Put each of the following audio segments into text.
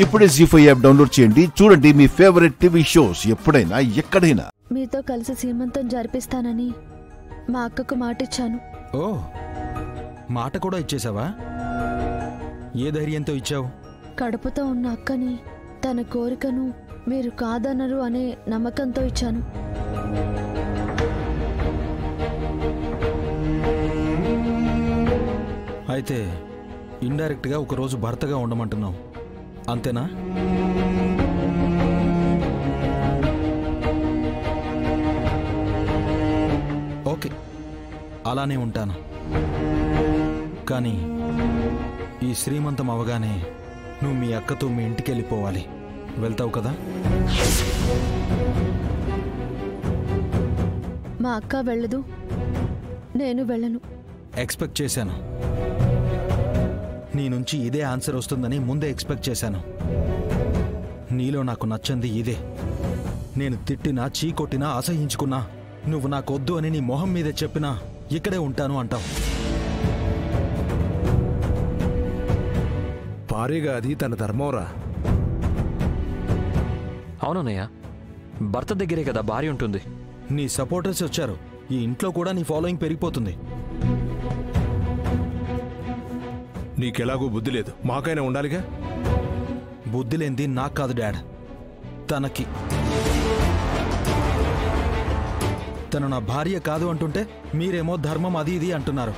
ఇప్పుడే జీ5 app download చేయండి. చూడండి మీ ఫేవరెట్ టీవీ షోస్ ఎప్పుడైనా ఎక్కడైనా. మీతో కలిసి సీమంతం జరిపిస్తానని మా అక్కకు మాటిచ్చాను. ఓ, మాట కూడా ఇచ్చేసావా? ఏ ధైర్యంతో ఇచ్చావు? కడుపుతో ఉన్న అక్కని, తన కోరికను మీరు కాదనరు అనే నమ్మకంతో ఇచ్చాను. అయితే ఇండైరెక్ట్గా ఒకరోజు భర్తగా ఉండమంటున్నావు, అంతేనా? ఓకే, అలానే ఉంటాను. కానీ ఈ శ్రీమంతం అవగానే నువ్వు మీ అక్కతో మీ ఇంటికి వెళ్ళిపోవాలి. వెళ్తావు కదా? మా అక్క వెళ్ళదు, నేను వెళ్ళను. ఎక్స్పెక్ట్ చేశాను. నీ నుంచి ఇదే ఆన్సర్ వస్తుందని ముందే ఎక్స్పెక్ట్ చేశాను. నీలో నాకు నచ్చింది ఇదే. నేను తిట్టినా, చీకొట్టినా, అసహించుకున్నా, నువ్వు నాకొద్దు అని నీ మొహం మీదే చెప్పినా ఇక్కడే ఉంటాను అంటావు. భారీగా అది తన ధర్మంరా. అవునన్నయ్య, భర్త దగ్గరే కదా భార్య ఉంటుంది. నీ సపోర్టర్స్ వచ్చారు, ఈ ఇంట్లో కూడా నీ ఫాలోయింగ్ పెరిగిపోతుంది. నీకెలాగూ బుద్ధి లేదు, మాకైనా ఉండాలిగా. బుద్ధి లేనిది నాకు కాదు డాడ్, తనకి. తను నా భార్య కాదు అంటుంటే మీరేమో ధర్మం అది ఇది అంటున్నారు.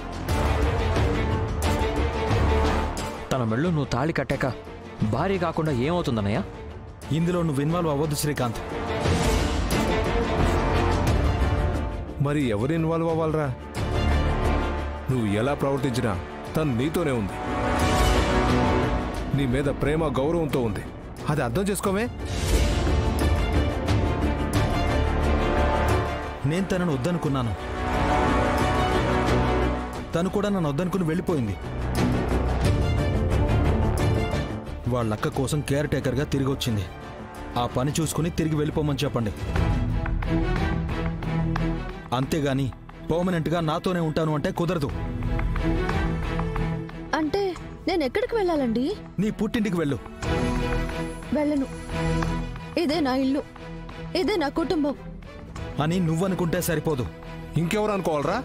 తన మెళ్ళు నువ్వు తాళి కట్టాక భార్య కాకుండా ఏమవుతుందన్నయ్య? ఇందులో నువ్వు ఇన్వాల్వ్ అవ్వద్దు శ్రీకాంత్. మరి ఎవరు ఇన్వాల్వ్ అవ్వాలరా? నువ్వు ఎలా ప్రవర్తించినా తను నీతోనే ఉంది. నీ మీద ప్రేమ, గౌరవంతో ఉంది. అది అర్థం చేసుకోవే. నేను తనను వద్దనుకున్నాను, తను కూడా నన్ను వద్దనుకుని వెళ్ళిపోయింది. వాళ్ళక్క కోసం కేర్ టేకర్గా తిరిగి వచ్చింది. ఆ పని చూసుకుని తిరిగి వెళ్ళిపోమని చెప్పండి. అంతేగాని పర్మనెంట్గా నాతోనే ఉంటాను అంటే కుదరదు. అంటే నేను ఎక్కడికి వెళ్ళాలండి? నీ పుట్టింటికి వెళ్ళు. వెళ్ళను. ఇదే నా ఇల్లు, ఇదే నా కుటుంబం అని నువ్వనుకుంటే సరిపోదు. ఇంకెవరు అనుకోవాలరా?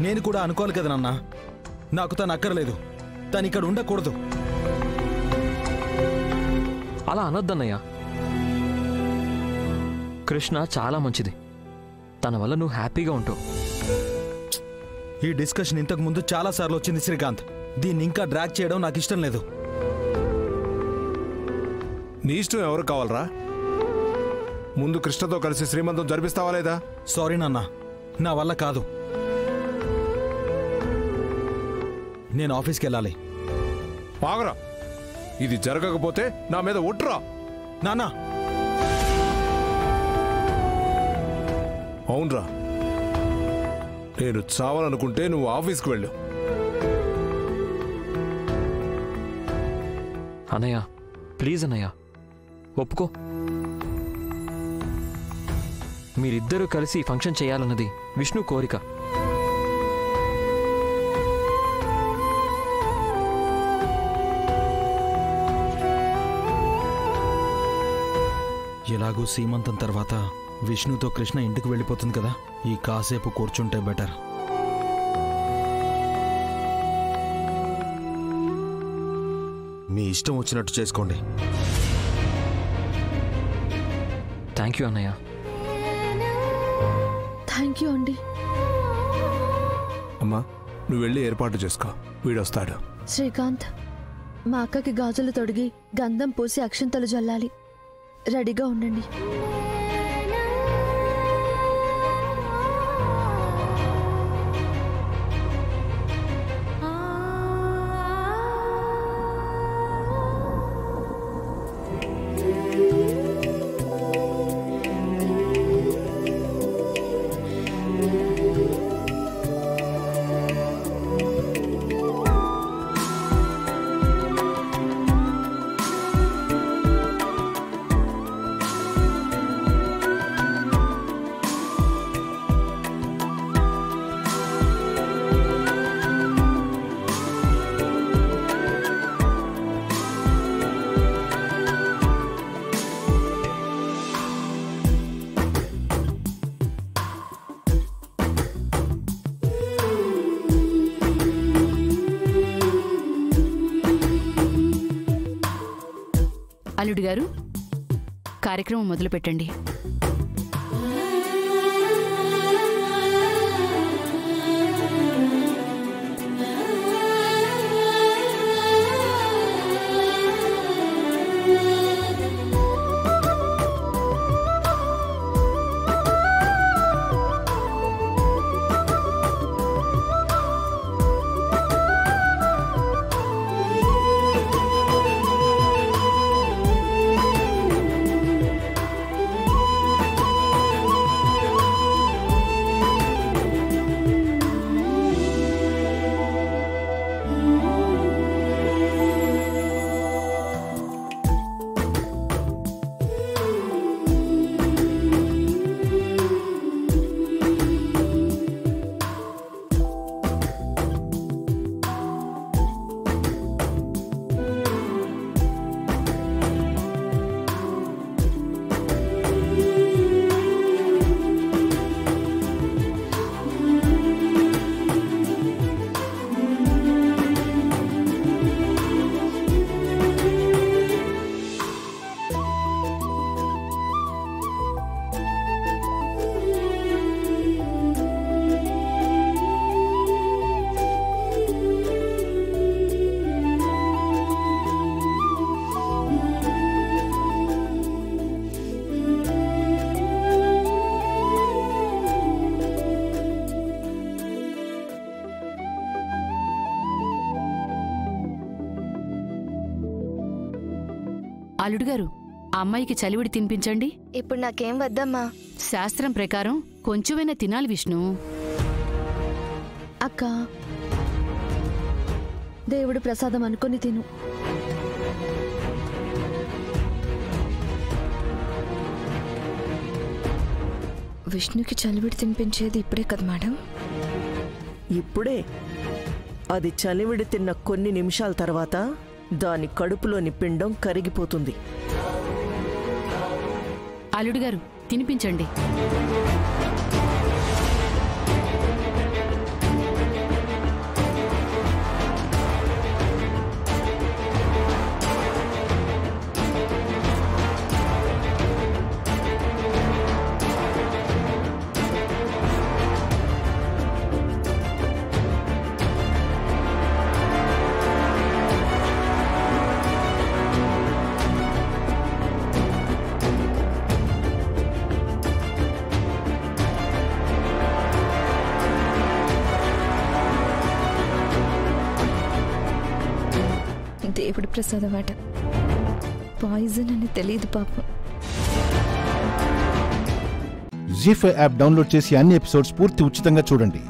నేను కూడా అనుకోవాలి కదా నాన్న. నాకు తను అక్కర్లేదు, తను ఇక్కడ ఉండకూడదు. అలా అనొద్దన్నయ్య. కృష్ణ చాలా మంచిది, తన వల్ల నువ్వు హ్యాపీగా ఉంటావు. ఈ డిస్కషన్ ఇంతకు ముందు చాలా సార్లు వచ్చింది శ్రీకాంత్. దీన్ని ఇంకా డ్రాగ్ చేయడం నాకు ఇష్టం లేదు. నీ ఇష్టం ఎవరు కావాలరా? ముందు కృష్ణతో కలిసి శ్రీమంతం జరిపిస్తావా లేదా? సారీ నాన్న, నా వల్ల కాదు. నేను ఆఫీస్కి వెళ్ళాలి. ఆగరా, ఇది జరగకపోతే నా మీద ఒట్టురా. నాన్నా. అవునరా, నేను చావాలనుకుంటే నువ్వు ఆఫీస్కి వెళ్ళు. అన్నయ్య ప్లీజ్ అన్నయ్య, ఒప్పుకో. మీరిద్దరూ కలిసి ఫంక్షన్ చేయాలన్నది విష్ణు కోరిక. ఎలాగూ సీమంతం తర్వాత విష్ణుతో కృష్ణ ఇంటికి వెళ్ళిపోతుంది కదా, ఈ కాసేపు కూర్చుంటే బెటర్. మీ ఇష్టం వచ్చినట్టు చేసుకోండి. థ్యాంక్ యూ అన్నయ్య. థ్యాంక్ యూ అండి. అమ్మా, నువ్వు వెళ్ళి ఏర్పాటు చేసుకో, వీడొస్తాడు. శ్రీకాంత్, మా అక్కకి గాజులు తొడిగి గంధం పూసి అక్షంతలు జల్లాలి. రెడీగా ఉండండి. అల్లుడు గారు, కార్యక్రమం మొదలు పెట్టండి. అల్లుడు గారు, ఆ అమ్మాయికి చలివిడి తినిపించండి. ఇప్పుడు నాకేం వద్దమ్మా. శాస్త్రం ప్రకారం కొంచెమైనా తినాలి విష్ణు. అక్క, దేవుడు ప్రసాదం అనుకుని తిను. విష్ణుకి చలివిడి తినిపించేది ఇప్పుడే కదా మేడం? ఇప్పుడే. అది చలివిడి తిన్న కొన్ని నిమిషాల తర్వాత దాని కడుపులోని పిండం కరిగిపోతుంది. అల్లుడు గారు, తినిపించండి. దేవుడి ప్రసాదం అట. పాయిజన్ అని తెలియదు పాపం. జీ5 యాప్ డౌన్లోడ్ చేసి అన్ని ఎపిసోడ్స్ పూర్తి ఉచితంగా చూడండి.